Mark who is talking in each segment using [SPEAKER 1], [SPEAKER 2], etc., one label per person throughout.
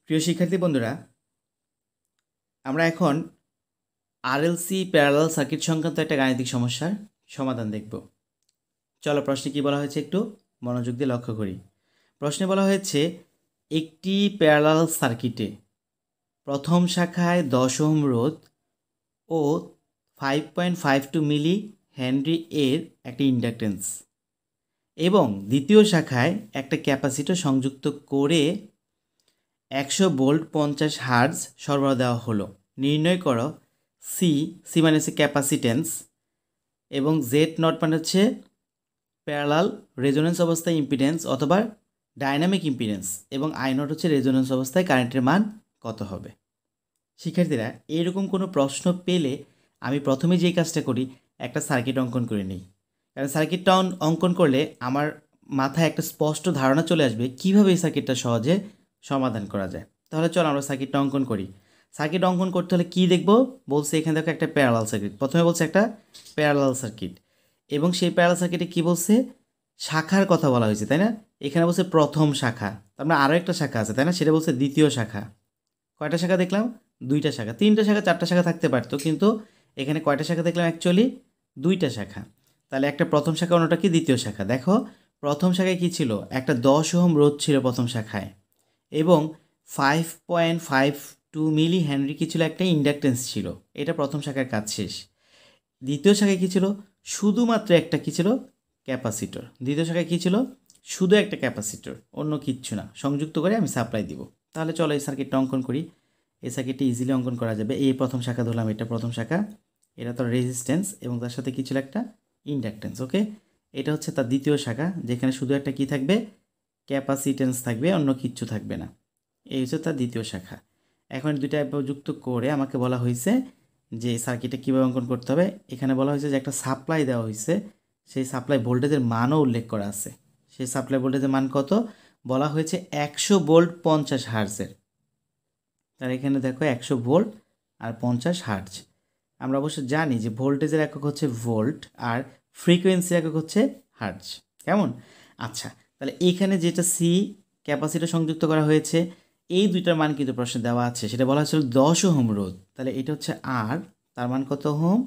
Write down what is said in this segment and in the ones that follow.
[SPEAKER 1] প্রিয় শিক্ষার্থী বন্ধুরা, আমরা এখন আরএলসি প্যারালাল সার্কিট সংক্রান্ত একটা গাণিতিক সমস্যার সমাধান দেখব। চলো, প্রশ্নে কি বলা হয়েছে একটু মনোযোগ দিয়ে লক্ষ্য করি। প্রশ্নে বলা হয়েছে একটি প্যারালাল সার্কিটে প্রথম শাখায় 10 ওহম রোধ ও 5.52 মিলি হেনরি এর একটা ইন্ডাকটেন্স এবং দ্বিতীয় শাখায় একটা ক্যাপাসিটর সংযুক্ত করে 100 ভোল্ট 50 হার্জ সরবরাহ দেওয়া হলো। নির্ণয় করো সি মানে হচ্ছে ক্যাপাসিটেন্স এবং জেড নট মানে হচ্ছে প্যারালাল রেজোনেন্স অবস্থায় ইম্পিডেন্স অথবা ডাইনামিক ইম্পিডেন্স এবং আই নট হচ্ছে রেজোনেন্স অবস্থায় কারেন্টের মান কত হবে। শিক্ষার্থীরা, এরকম কোনো প্রশ্ন পেলে আমি প্রথমে যেই কাজটা করি, একটা সার্কিট অঙ্কন করে নিই। কারণ সার্কিটটা অঙ্কন করলে আমার মাথায় একটা স্পষ্ট ধারণা চলে আসবে কীভাবে এই সার্কিটটা সহজে সমাধান করা যায়। তাহলে চলো আমরা সার্কিটটা অঙ্কন করি। সার্কিট অঙ্কন করতে হলে কী দেখব বলছে, এখানে দেখো একটা প্যারালাল সার্কিট। প্রথমে বলছে একটা প্যারালাল সার্কিট এবং সেই প্যারালাল সার্কিটে কী বলছে, শাখার কথা বলা হয়েছে, তাই না? এখানে বলছে প্রথম শাখা, তার মানে আরও একটা শাখা আছে, তাই না? সেটা বলছে দ্বিতীয় শাখা। কয়টা শাখা দেখলাম? দুইটা শাখা। তিনটা শাখা চারটা শাখা থাকতে পারতো, কিন্তু এখানে কয়টা শাখা দেখলাম? অ্যাকচুয়ালি দুইটা শাখা। তাহলে একটা প্রথম শাখা, অন্যটা কি দ্বিতীয় শাখা। দেখো প্রথম শাখায় কী ছিল, একটা 10 ওহম রোধ ছিল প্রথম শাখায় এবং 5.52 মিলি হেনরি কী ছিল, একটা ইন্ডাকটেন্স ছিল। এটা প্রথম শাখার কাজ শেষ। দ্বিতীয় শাখায় কী ছিল, শুধুমাত্র একটা কী ছিল, ক্যাপাসিটর। দ্বিতীয় শাখায় কী ছিল, শুধু একটা ক্যাপাসিটর, অন্য কিচ্ছু না। সংযুক্ত করে আমি সাপ্লাই দিব। তাহলে চলো এই সার্কিটটা অঙ্কন করি। এই সার্কিটটা ইজিলি অঙ্কন করা যাবে। এই প্রথম শাখা ধরলাম, এটা প্রথম শাখা, এটা তো রেজিস্ট্যান্স এবং তার সাথে কী ছিল, একটা ইন্ডাকটেন্স। ওকে, এটা হচ্ছে তার দ্বিতীয় শাখা, যেখানে শুধু একটা কী থাকবে, ক্যাপাসিটেন্স থাকবে, অন্য কিচ্ছু থাকবে না। এই হচ্ছে তার দ্বিতীয় শাখা। এখন দুইটা যুক্ত করে আমাকে বলা হয়েছে যে সার্কিটে কীভাবে অঙ্কন করতে হবে। এখানে বলা হয়েছে যে একটা সাপ্লাই দেওয়া হয়েছে, সেই সাপ্লাই ভোল্টেজের মানও উল্লেখ করা আছে। সেই সাপ্লাই ভোল্টেজের মান কত বলা হয়েছে, 100 ভোল্ট 50 হার্জের। তার এখানে দেখো 100 ভোল্ট আর 50 হার্জ। আমরা অবশ্য জানি যে ভোল্টেজের একক হচ্ছে ভোল্ট আর ফ্রিকোয়েন্সির একক হচ্ছে হার্জ। কেমন? আচ্ছা, তাহলে এইখানে যেটা সি ক্যাপাসিটর সংযুক্ত করা হয়েছে, এই দুইটার মান কিন্তু প্রশ্নে দেওয়া আছে। সেটা বলা হয়েছিল 10 ওহম রোধ। তাহলে এটা হচ্ছে আর, তার মান কত ওহম,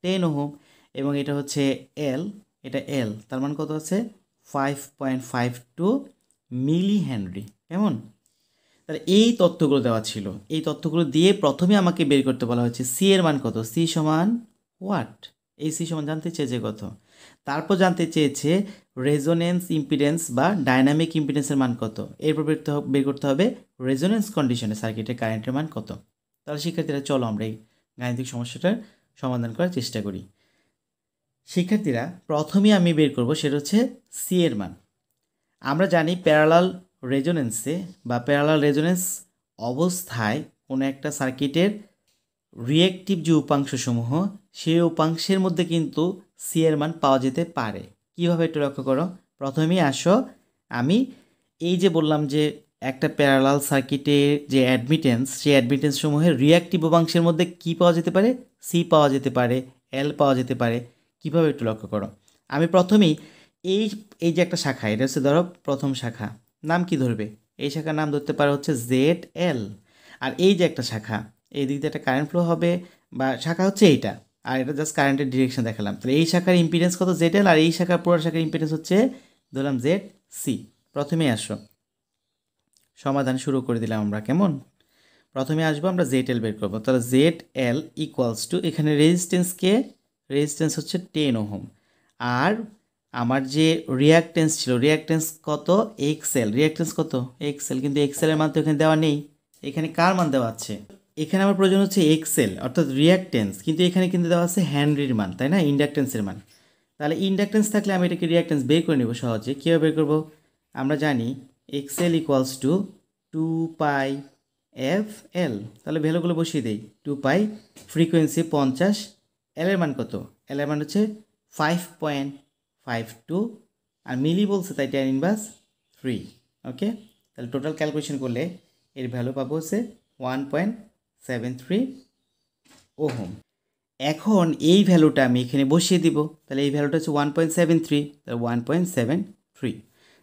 [SPEAKER 1] 10 ওহম। এবং এটা হচ্ছে এল, এটা এল, তার মান কত আছে, 5.52 মিলি হেনরি। কেমন? তাহলে এই তথ্যগুলো দেওয়া ছিল। এই তথ্যগুলো দিয়ে প্রথমে আমাকে বের করতে বলা হয়েছে সি এর মান কত, সি সমান ওয়াট। এই সি সমান জানতে চেয়েছে কত, তারপর জানতে চেয়েছে রেজোনেন্স ইম্পিডেন্স বা ডাইনামিক ইম্পিডেন্সের মান কত। এরপর বের করতে হবে রেজোনেন্স কন্ডিশনে সার্কিটের কারেন্টের মান কত। তাহলে শিক্ষার্থীরা চলো আমরা এই গাণিতিক সমস্যাটার সমাধান করার চেষ্টা করি। শিক্ষার্থীরা, প্রথমেই আমি বের করব সেটা হচ্ছে সি এর মান। আমরা জানি প্যারালাল রেজোনেন্সে বা প্যারালাল রেজোনেন্স অবস্থায় কোনো একটা সার্কিটের রিয়েক্টিভ যে উপাংশসমূহ, সেই উপাংশের মধ্যে কিন্তু সি এর মান পাওয়া যেতে পারে। কীভাবে একটু লক্ষ্য করো। প্রথমেই আসো, আমি এই যে বললাম যে একটা প্যারালাল সার্কিটের যে অ্যাডমিটেন্স, সেই অ্যাডমিটেন্স সমূহের রিয়েক্টিভ উপাংশের মধ্যে কি পাওয়া যেতে পারে, সি পাওয়া যেতে পারে, এল পাওয়া যেতে পারে। কীভাবে একটু লক্ষ্য করো। আমি প্রথমেই এই যে একটা শাখা, এটা হচ্ছে ধরো প্রথম শাখা, নাম কি ধরবে, এই শাখার নাম ধরতে পারে হচ্ছে জেড এল। আর এই যে একটা শাখা, এই দিক দিয়ে একটা কারেন্ট ফ্লো হবে বা শাখা হচ্ছে এইটা, আর এটা জাস্ট কারেন্টের ডিরেকশন দেখালাম। তাহলে এই শাখার ইম্পিডেন্স কত, জেড এল, আর এই শাখার পুরো শাখার ইম্পিডেন্স হচ্ছে ধরলাম জেড সি। প্রথমেই আসো, সমাধান শুরু করে দিলাম আমরা। কেমন? প্রথমে আসবো আমরা জেড এল বের করবো। তাহলে জেড এল ইকুয়ালস টু, এখানে রেজিস্ট্যান্সকে, রেজিস্ট্যান্স হচ্ছে 10 ওহম, আর আমার যে রিয়াক্টেন্স ছিল, রিয়াক্টেন্স কত, এক্সেল। রিয়াক্টেন্স কত, এক্সেল, কিন্তু এক্সেলের মান তো এখানে দেওয়া নেই। এখানে কার মান দেওয়া আছে, এখানে আমার প্রয়োজন হচ্ছে এক্সেল অর্থাৎ রিয়াক্টেন্স, কিন্তু এখানে কিন্তু দেওয়া আছে হেনরির মান, তাই না, ইন্ডাকটেন্সের মান। তাহলে ইন্ডাকটেন্স থাকলে আমি এটাকে রিয়াক্টেন্স বের করে নেব সহজে। কীভাবে বের করবো, আমরা জানি X L equals to 2 pi F L. তাহলে ভ্যালুগুলো বসিয়ে দেই। 2 পাই, ফ্রিকোয়েন্সি 50, এল এর মান কত, এল এর মান হচ্ছে 5.52, আর মিলি বলছে তাই tan ইনভার্স 3। ওকে, তাহলে টোটাল ক্যালকুলেশন করলে এর ভ্যালু পাবো হচ্ছে 1.73 ওহম। এখন এই ভ্যালুটা আমি এখানে বসিয়ে দিব। তাহলে এই ভ্যালুটা হচ্ছে 1.73, তাহলে 1.73।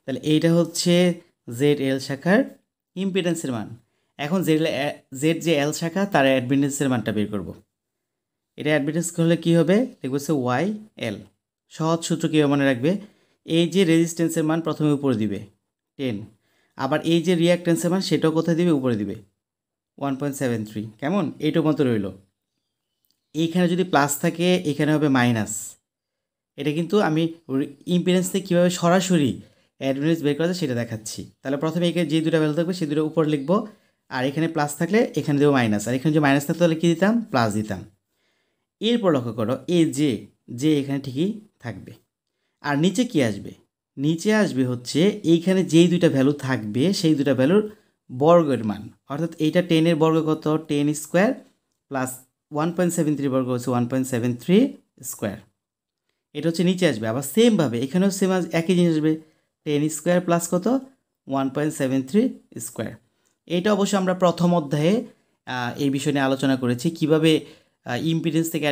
[SPEAKER 1] তাহলে এইটা হচ্ছে জেড এল শাখার ইম্পিডেন্সের মান। এখন জেড যে এল শাখা তার অ্যাডমিটেন্সের মানটা বের করব। এটা অ্যাডমিটেন্স হলে কী হবে, দেখবো হচ্ছে ওয়াই এল। সহজ সূত্র কীভাবে মনে রাখবে, এই যে রেজিস্ট্যান্সের মান প্রথমে উপরে দিবে 10, আবার এই যে রিঅ্যাক্ট্যান্সের মান সেটাও কোথায় দিবে, উপরে দিবে 1.73। কেমন, এইটার মতো রইল। এইখানে যদি প্লাস থাকে এখানে হবে মাইনাস। এটা কিন্তু আমি ইম্পিডেন্স থেকে কীভাবে সরাসরি অ্যাডমিটেন্স বের করা যায় সেটা দেখাচ্ছি। তাহলে প্রথমে এখানে যে দুটো ভ্যালু থাকবে সেই দুটো উপর লিখবো, আর এখানে প্লাস থাকলে এখানে দেবো মাইনাস, আর এখানে যদি মাইনাস থাকতো তাহলে কী দিতাম, প্লাস দিতাম। এরপর লক্ষ্য করো এই যে এখানে ঠিকই থাকবে। আর নিচে কি আসবে, নিচে আসবে হচ্ছে এইখানে যেই দুইটা ভ্যালু থাকবে সেই দুটা ভ্যালুর বর্গের মান, অর্থাৎ এইটা 10-এর বর্গ কত, 10 স্কোয়ার প্লাস 1.73 বর্গ হচ্ছে 1.73 স্কোয়ার। এটা হচ্ছে নিচে আসবে। আবার সেমভাবে এখানেও সেম একই জিনিস আসবে, 10 স্কোয়ার প্লাস কত, 1.73 স্কোয়ার। এটা অবশ্য আমরা প্রথম অধ্যায়ে এই বিষয় নিয়ে আলোচনা করেছি, কিভাবে ইম্পিডেন্স থেকে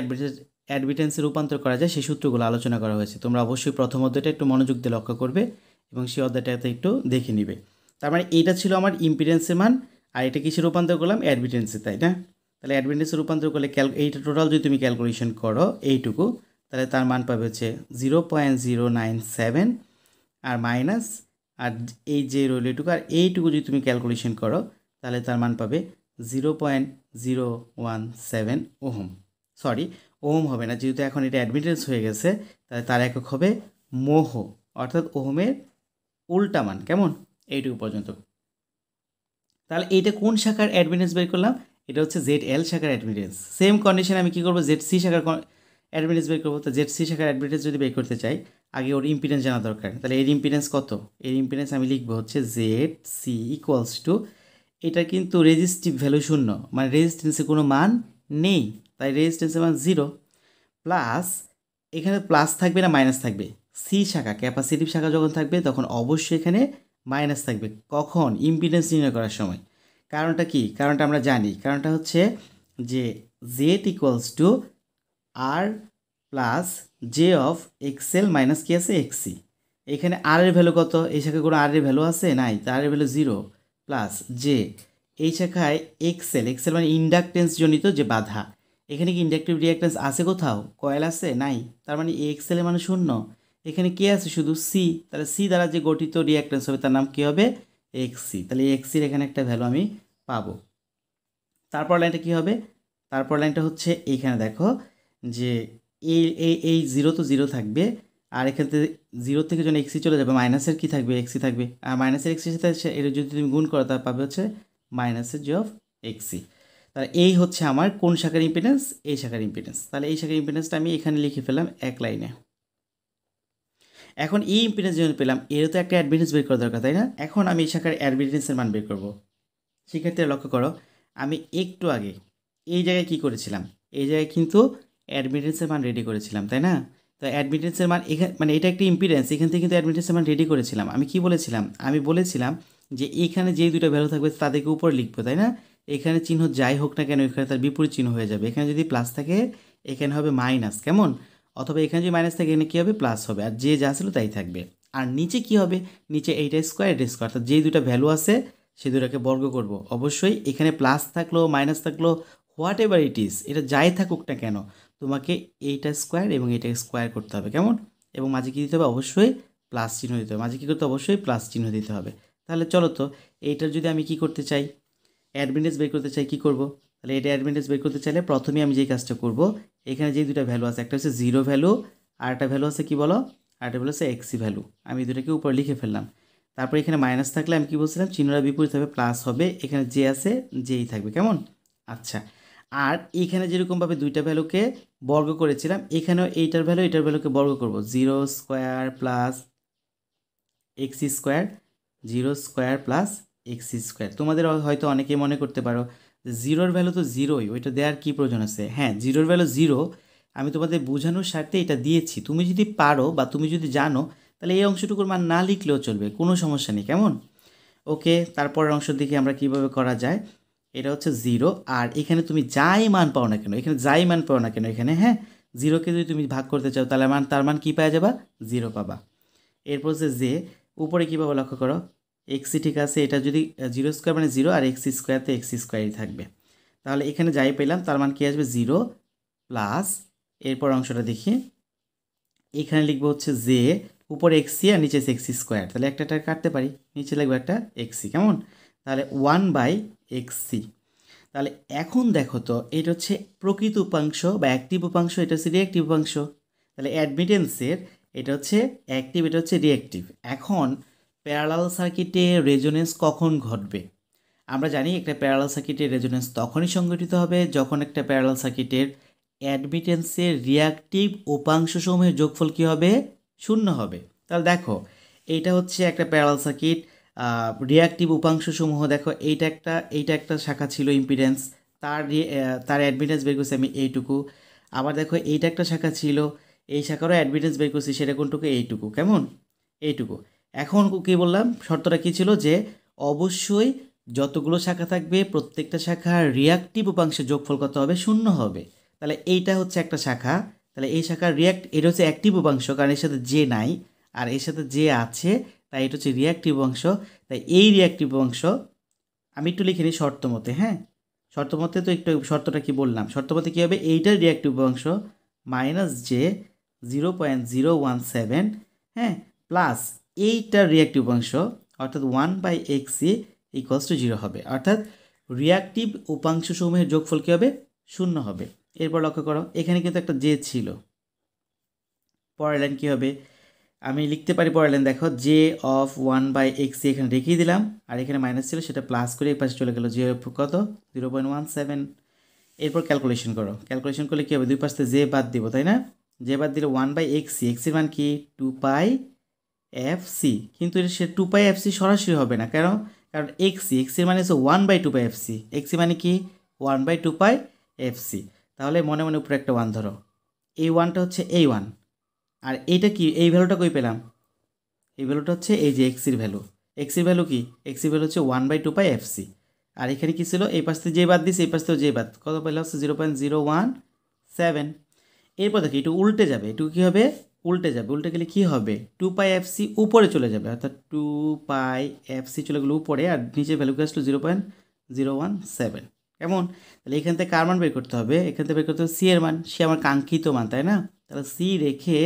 [SPEAKER 1] অ্যাডমিটেন্সে রূপান্তর করা যায় সেই সূত্রগুলো আলোচনা করা হয়েছে। তোমরা অবশ্যই প্রথম অধ্যায়টা একটু মনোযোগ দিয়ে লক্ষ্য করবে এবং সেই অধ্যায়টাতে একটু দেখে নিবে। তার মানে এইটা ছিল আমার ইম্পিডেন্সের মান, আর এটা কিসে রূপান্তর করলাম, অ্যাডমিটেন্সে, তাই না? তাহলে অ্যাডমিটেন্সে রূপান্তর করলে এইটা টোটাল যদি তুমি ক্যালকুলেশন করো এইটুকু, তাহলে তার মান পাবে হচ্ছে 0.097, আর মাইনাস আর এই যে রইল এইটুকু, আর এইটুকু যদি তুমি ক্যালকুলেশন করো তাহলে তার মান পাবে 0.017 ওহম। সরি, ওহম হবে না, যেহেতু এখন এটা অ্যাডমিটেন্স হয়ে গেছে, তাহলে তার একক হবে মোহ, অর্থাৎ ওহমের উল্টা মান। কেমন, এইটুকু পর্যন্ত। তাহলে এইটা কোন শাখার অ্যাডমিটেন্স বের করলাম, এটা হচ্ছে জেড এল শাখার অ্যাডমিটেন্স। সেম কন্ডিশনে আমি কী করবো, জেড সি শাখার অ্যাডমিটেন্স বের করবো। তো জেড সি শাখার অ্যাডমিটেন্স যদি বের করতে চাই আগে ওর ইম্পিডেন্স জানা দরকার। তাহলে এর ইম্পিডেন্স কত, এর ইম্পিডেন্স আমি লিখবো হচ্ছে জেড সি ইকুয়ালস টু, এটা কিন্তু রেজিস্টিভ ভ্যালু 0, মানে রেজিস্ট্যান্সে কোনো মান নেই, তাই রেজিস্ট্যান্সের মান 0, প্লাস এখানে প্লাস থাকবে না মাইনাস থাকবে, সি শাখা ক্যাপাসিটিভ শাখা যখন থাকবে তখন অবশ্যই এখানে মাইনাস থাকবে। কখন, ইম্পিডেন্স নির্ণয় করার সময়। কারণটা কি, কারণটা আমরা জানি, কারণটা হচ্ছে যে Z equals to R plus J of X L minus কি আছে, এক্সি। এখানে আর এর ভ্যালু কত, এই শাখায় কোনো আর এর ভ্যালু আছে, নাই, তার এর ভ্যালু 0, প্লাস জে এই শাখায় এক্সেল, এক্সেল মানে ইন্ডাকটেন্স জনিত যে বাধা। এখানে কি ইন্ডাকটিভ রিঅ্যাকটেন্স আছে কোথাও, কয়েল আছে, নাই, তার মানে এক্সেল এর মানে 0। এখানে কে আছে, শুধু সি, তাহলে সি দ্বারা যে গঠিত রিঅ্যাকটেন্স হবে তার নাম কী হবে, এক্সি। তাহলে এক্সির এখানে একটা ভ্যালু আমি পাবো। তারপর লাইনটা কী হবে, তারপর লাইনটা হচ্ছে এইখানে দেখো যে এই 0 তো 0 থাকবে, আর এখান থেকে 0 থেকে যখন এক্সি চলে যাবে মাইনাসের কি থাকবে, এক্সি থাকবে, আর মাইনাসের এক্সির সাথে এটা যদি তুমি গুণ করো তাহলে পাবে হচ্ছে মাইনাসের জি অফ এক্সি। তাহলে এই হচ্ছে আমার কোন শাখার ইম্পিডেন্স, এই শাখার ইম্পিডেন্স। তাহলে এই শাখার ইম্পিডেন্সটা আমি এখানে লিখে ফেললাম এক লাইনে। এখন এই ইম্পিডেন্স যখন পেলাম এর তো একটা অ্যাডমিটেন্স বের করা দরকার, তাই না? এখন আমি এই শাখার অ্যাডমিটেন্সের মান বের করব। সেক্ষেত্রে লক্ষ্য করো আমি একটু আগে এই জায়গায় কি করেছিলাম, এই জায়গায় কিন্তু অ্যাডমিটেন্সের মান রেডি করেছিলাম, তাই না? তো অ্যাডমিটেন্সের মান এখানে মানে এটা একটা ইম্পিডেন্স, এখান থেকে কিন্তু অ্যাডমিটেন্সের মান রেডি করেছিলাম। আমি কি বলেছিলাম, আমি বলেছিলাম যে এখানে যেই দুটো ভ্যালু থাকবে তাদেরকে উপরে লিখবো, তাই না? এখানে চিহ্ন যাই হোক না কেন এখানে তার বিপরীত চিহ্ন হয়ে যাবে। এখানে যদি প্লাস থাকে এখানে হবে মাইনাস, কেমন? অথবা এখানে যদি মাইনাস থাকে এখানে কী হবে, প্লাস হবে, আর যে যা ছিল তাই থাকবে। আর নিচে কি হবে, নিচে এইটা স্কোয়ার এটা স্কোয়ার, অর্থাৎ যেই দুটো ভ্যালু আছে সেই দুটাকে বর্গ করব। অবশ্যই এখানে প্লাস থাকলো মাইনাস থাকলো হোয়াট এভার ইট ইজ, এটা যাই থাকুক না কেন তোমাকে এইটা স্কোয়ার এবং এটা স্কোয়ার করতে হবে, কেমন? এবং মাঝে কী দিতে হবে, অবশ্যই প্লাস চিহ্ন দিতে হবে। মাঝে কী করতে হবে, অবশ্যই প্লাস চিহ্ন দিতে হবে। তাহলে চলো তো এইটার যদি আমি কি করতে চাই, অ্যাডমিটেন্স বের করতে চাই, কি করব? তাহলে এটা অ্যাডমিটেন্স বের করতে চাইলে প্রথমে আমি যেই কাজটা করব, এখানে যে দুটো ভ্যালু আছে একটা হচ্ছে 0 ভ্যালু আর একটা ভ্যালু আছে কি বলো, আর একটা ভ্যালু আছে এক্সি ভ্যালু, আমি দুটোকে উপরে লিখে ফেললাম। তারপর এখানে মাইনাস থাকলে আমি কি বলছিলাম, চিহ্নটা বিপরীত হবে, প্লাস হবে, এখানে যে আছে যেই থাকবে, কেমন? আচ্ছা, আর এখানে যেরকমভাবে দুইটা ভ্যালুকে বর্গ করেছিলাম এখানেও এইটার ভ্যালু এটার ভ্যালুকে বর্গ করব, 0 স্কোয়ার প্লাস এক্সি স্কোয়ার, 0 স্কোয়ার প্লাস এক্সি স্কোয়ার। তোমাদের হয়তো অনেকেই মনে করতে পারো যে 0-র ভ্যালু তো 0ই, ওইটা দেওয়ার কী প্রয়োজন আছে? হ্যাঁ, 0-র ভ্যালু 0 আমি তোমাদের বোঝানোর স্বার্থে এটা দিয়েছি। তুমি যদি পারো বা তুমি যদি জানো তাহলে এই অংশটুকুর মান না লিখলেও চলবে, কোনো সমস্যা নেই, কেমন? ওকে, তারপরের অংশ দিকে আমরা কিভাবে করা যায়, এটা হচ্ছে 0, আর এখানে তুমি যাই মান পাও না কেন, এখানে যাই মান পাও না কেন এখানে, হ্যাঁ, 0কে যদি তুমি ভাগ করতে চাও তাহলে তার মান কী পাওয়া যাবা, 0 পাবা। এরপর হচ্ছে যে উপরে কীভাবে লক্ষ্য করো, এক্সি ঠিক আছে, এটা যদি 0² মানে 0 আর এক্স স্কোয়ারতে এক্স স্কোয়ারই থাকবে। তাহলে এখানে যাই পেলাম, তার মান কি আসবে 0 প্লাস, এরপর অংশটা দেখি, এখানে লিখবো হচ্ছে যে উপরে এক্সি আর নিচে এক্সি স্কোয়ার, তাহলে একটা কাটতে পারি, নিচে লিখবো একটা এক্সি, কেমন? তাহলে 1/xc। তাহলে এখন দেখো তো, এটা হচ্ছে প্রকৃত উপাংশ বা অ্যাক্টিভ উপাংশ, এটা হচ্ছে রিঅ্যাক্টিভ উপাংশ। তাহলে অ্যাডমিটেন্সের এটা হচ্ছে অ্যাক্টিভ, এটা হচ্ছে রিঅ্যাক্টিভ। এখন প্যারালাল সার্কিটে রেজোনেন্স কখন ঘটবে? আমরা জানি একটা প্যারালাল সার্কিটের রেজোনেন্স তখনই সংঘটিত হবে যখন একটা প্যারালাল সার্কিটের অ্যাডমিটেন্সের রিঅ্যাক্টিভ উপাংশসমূহের যোগফল কী হবে? 0 হবে। তাহলে দেখো, এইটা হচ্ছে একটা প্যারালাল সার্কিট, রিঅ্যাক্টিভ উপাংশসমূহ দেখো, এইটা একটা শাখা ছিল ইম্পিডেন্স, তার অ্যাডমিটেন্স বের করছি আমি এইটুকু। আবার দেখো এইটা একটা শাখা ছিল, এই শাখারও অ্যাডমিটেন্স বের করছি, সেটা কোনটুকু? এইটুকু, কেমন? এইটুকু। এখন কী বললাম, শর্তটা কী ছিল? যে অবশ্যই যতগুলো শাখা থাকবে প্রত্যেকটা শাখার রিঅ্যাক্টিভ উপাংশের যোগফল কত হবে? 0 হবে। তাহলে এইটা হচ্ছে একটা শাখা, তাহলে এই শাখার এটা হচ্ছে অ্যাক্টিভ উপাংশ, কারণ এর সাথে যে নাই আর এর সাথে যে আছে, তাই এটা হচ্ছে রিঅ্যাক্টিভ অংশ। তাই এই রিঅ্যাক্টিভ অংশ আমি একটু লিখে নিই শর্ত মতে, হ্যাঁ, শর্ত মতে তো একটু শর্তটা কি বললাম, শর্ত মতে কী হবে? এইটার রিঅ্যাক্টিভ অংশ মাইনাস যে 0.017, হ্যাঁ, প্লাস এইটার রিঅ্যাক্টিভ অংশ অর্থাৎ 1/xc ইকুয়ালস টু 0 হবে, অর্থাৎ রিঅ্যাক্টিভ উপাংশসমূহের যোগফল কী হবে? 0 হবে। এরপর লক্ষ্য করো, এখানে কিন্তু একটা জে ছিল, পরের লাইন কী হবে? আমি লিখতে পারি পরের লাইন, দেখো জে অফ 1/xc এখানে রেখেই দিলাম, আর এখানে মাইনাস ছিল সেটা প্লাস করে এই পাশে চলে গেল, জে কত? 0.17। এরপর ক্যালকুলেশন করো, ক্যালকুলেশন করলে কী হবে? দুই পাশে জে বাদ দিব, তাই না? জে বাদ দিলে 1/xc, এক্সির মান কি? 2πfc, কিন্তু সে 2πfc সরাসরি হবে না, কারণ এক্সির মানে হচ্ছে 1/2πfc, এক্সি মানে কি? 1/2πfc। তাহলে মনে মনে উপরে একটা 1 ধরো, এই 1টা হচ্ছে এই 1, আর এইটা কি? এই ভ্যালুটা কই পেলাম? এই ভ্যালুটা হচ্ছে এই যে এক্সির ভ্যালু। এক্সির ভ্যালু কি? এক্সির ভ্যালু হচ্ছে 1/2πfc। আর এখানে কি ছিল? এই পাশ থেকে যে বাদ দিছে, এই পাশ থেকেও যে বাদ, কত পেলাম? হচ্ছে 0.017। এরপর দেখি একটু উল্টে যাবে, একটু কী হবে? উল্টে যাবে, উল্টে গেলে কী হবে? 2πfc উপরে চলে যাবে, অর্থাৎ 2πfc চলে গেলো উপরে, আর নিচে ভ্যালু কি আসলো? 0.017, কেমন? তাহলে এখান থেকে কার মান বের করতে হবে? এখান থেকে বের করতে হবে সি এর মান, সে আমার কাঙ্ক্ষিত মান, তাই না? তাহলে সি রেখে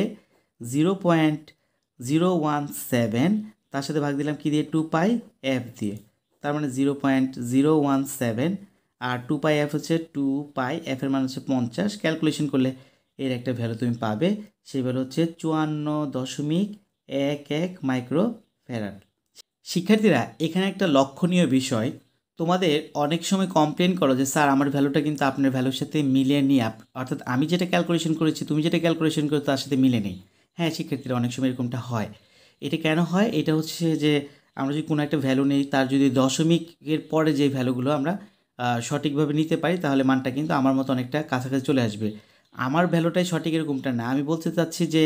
[SPEAKER 1] 0.017 তার সাথে ভাগ দিলাম কি দিয়ে? 2πf দিয়ে, তার মানে 0.017, আর 2πf হচ্ছে 2πf এর মান হচ্ছে 50। ক্যালকুলেশন করলে এর একটা ভ্যালু তুমি পাবে, সেই ভ্যালু হচ্ছে 54.11 মাইক্রোফ্যারাড। শিক্ষার্থীরা, এখানে একটা লক্ষণীয় বিষয়, তোমাদের অনেক সময় কমপ্লেন করো যে স্যার আমার ভ্যালুটা কিন্তু আপনার ভ্যালুর সাথে মিলে নেই, অর্থাৎ আমি যেটা ক্যালকুলেশন করেছি তুমি যেটা ক্যালকুলেশন করো তার সাথে মিলে নেই। হ্যাঁ শিক্ষার্থীরা, অনেক সময় এরকমটা হয়। এটা কেন হয়? এটা হচ্ছে যে আমরা যদি কোনো একটা ভ্যালু নেই, তার যদি দশমিকের পরে যে ভ্যালুগুলো আমরা সঠিকভাবে নিতে পারি, তাহলে মানটা কিন্তু আমার মতো অনেকটা কাছাকাছি চলে আসবে। আমার ভ্যালুটাই সঠিক এরকমটা না, আমি বলতে চাচ্ছি যে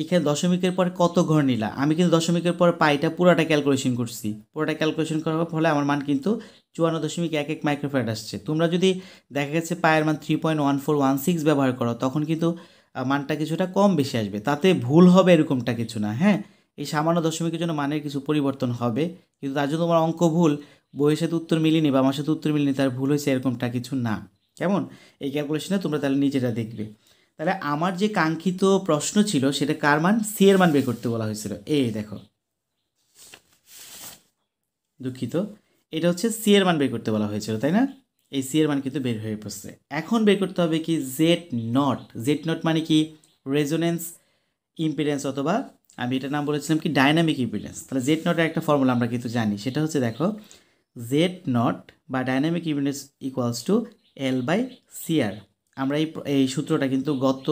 [SPEAKER 1] এখানে দশমিকের পরে কত ঘর নিলা, আমি কিন্তু দশমিকের পর পাইটা পুরোটা ক্যালকুলেশন করছি, পুরোটা ক্যালকুলেশন করার ফলে আমার মান কিন্তু 54.11 মাইক্রোফ্যারাড আসছে। তোমরা যদি দেখা গেছে পায়ের মান 3.1416 ব্যবহার করো, তখন কিন্তু মানটা কিছুটা কম বেশি আসবে, তাতে ভুল হবে এরকমটা কিছু না। হ্যাঁ, এই সামান্য দশমিকের জন্য মানের কিছু পরিবর্তন হবে, কিন্তু তার জন্য তোমার অঙ্ক ভুল, বইয়ের সাথে উত্তর মিলিনি বা আমার সাথে উত্তর মিলিনি, তার ভুল হয়েছে এরকমটা কিছু না। কেমন? এই ক্যালকুলেশনে তোমরা তাহলে নিজেরা দেখবে। তাহলে আমার যে কাঙ্ক্ষিত প্রশ্ন ছিল সেটা কার মান? সি এর মান বের করতে বলা হয়েছিল। এই দেখো, দুঃখিত, এটা হচ্ছে সি এর মান বের করতে বলা হয়েছিল, তাই না? এই সি এর মান কিন্তু বের হয়ে পড়ছে। এখন বের করতে হবে কি? Z nought. জেড নট মানে কি? রেজোনেন্স ইম্পিডেন্স, অথবা আমি এটার নাম বলেছিলাম কি? Dynamic impedance. তাহলে জেড নটের একটা ফর্মুলা আমরা কিন্তু জানি, সেটা হচ্ছে দেখো, জেড নট বা dynamic impedance equals to L/CR। আমরা এই সূত্রটা কিন্তু গত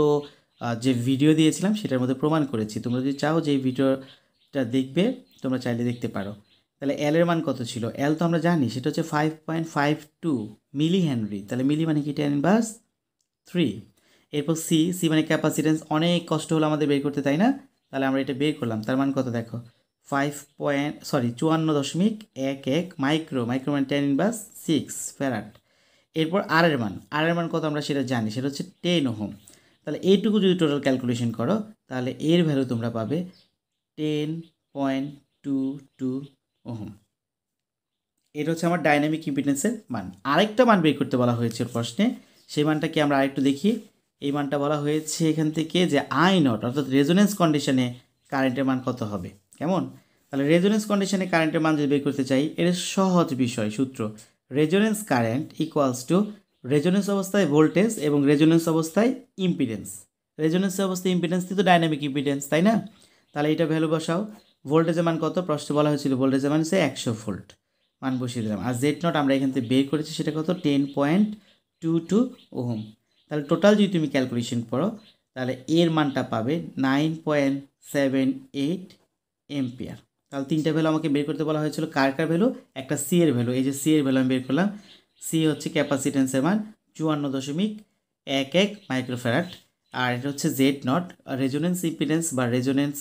[SPEAKER 1] যে ভিডিও দিয়েছিলাম সেটার মধ্যে প্রমাণ করেছি। তোমরা যদি চাও যে এই ভিডিওটা দেখবে, তোমরা চাইলে দেখতে পারো। তাহলে এল এর মান কত ছিল? এল তো আমরা জানি, সেটা হচ্ছে 5.52 মিলি হেনরি। তাহলে মিলি মানে কি? 10⁻3। এরপর সি, সি মানে ক্যাপাসিটেন্স, অনেক কষ্ট হলো আমাদের বের করতে, তাই না? তাহলে আমরা এটা বের করলাম, তার মান কত দেখো, 54.11 মাইক্রো মানে 10⁻6 ফ্যারাড। এরপর আর এর মান কত আমরা সেটা জানি, সেটা হচ্ছে 10 ওহম। তাহলে এইটুকু যদি টোটাল ক্যালকুলেশন করো, তাহলে এর ভ্যালু তোমরা পাবে 10.22 ওহম। এটা হচ্ছে আমার ডাইনামিক ইম্পিডেন্সের মান। আরেকটা মান বের করতে বলা হয়েছে প্রশ্নে, সেই মানটা কি আমরা আরেকটু দেখি। এই মানটা বলা হয়েছে এখান থেকে যে আই নট অর্থাৎ রেজোনেন্স কন্ডিশনে কারেন্টের মান কত হবে। কেমন? তাহলে রেজোনেন্স কন্ডিশনে কারেন্টের মান যদি বের করতে চাই, এর সহজ বিষয় সূত্র, resonance current equals to resonance অবস্থায় ভোল্টেজ এবং রেজোনেন্স অবস্থায় ইম্পিডেন্স। রেজোনেন্স অবস্থায় ইম্পিডেন্স কিন্তু ডাইনামিক ইম্পিডেন্স, তাই না? তাহলে এটা ভ্যালু বসাও। ভোল্টেজের মান কত? প্রশ্নে বলা হয়েছিল ভোল্টেজের মান হচ্ছে 100 ভোল্ট, মান বসিয়ে দিলাম। আর জেড নট আমরা এখান থেকে বের করেছি, সেটা কত? 10.22 ওহম। তাহলে টোটাল যদি তুমি ক্যালকুলেশন করো, তাহলে এর মানটা পাবে 9.78 এম্পিয়ার। তাহলে তিনটা ভ্যালু আমাকে বের করতে বলা হয়েছিল। কার কার ভ্যালু? একটা সি এর ভ্যালু, এই যে সি এর ভ্যালু আমি বের করলাম। সি হচ্ছে ক্যাপাসিটেন্সের মান 54.11 মাইক্রোফ্যারাড। আর এটা হচ্ছে জেড নট রেজোনেন্স ইম্পিডেন্স বা রেজোনেন্স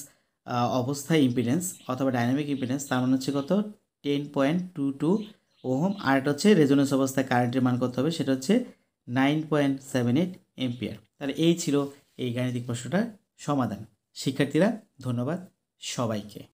[SPEAKER 1] অবস্থায় ইম্পিডেন্স অথবা ডাইনামিক ইম্পিডেন্স, তার মানে হচ্ছে কত? 10.22 ওহম। আর এটা হচ্ছে রেজোনেন্স অবস্থায় কারেন্টের মান কত হবে, সেটা হচ্ছে 9.78 এম্পিয়ার। তাহলে এই ছিল এই গাণিতিক প্রশ্নটার সমাধান। শিক্ষার্থীরা ধন্যবাদ সবাইকে।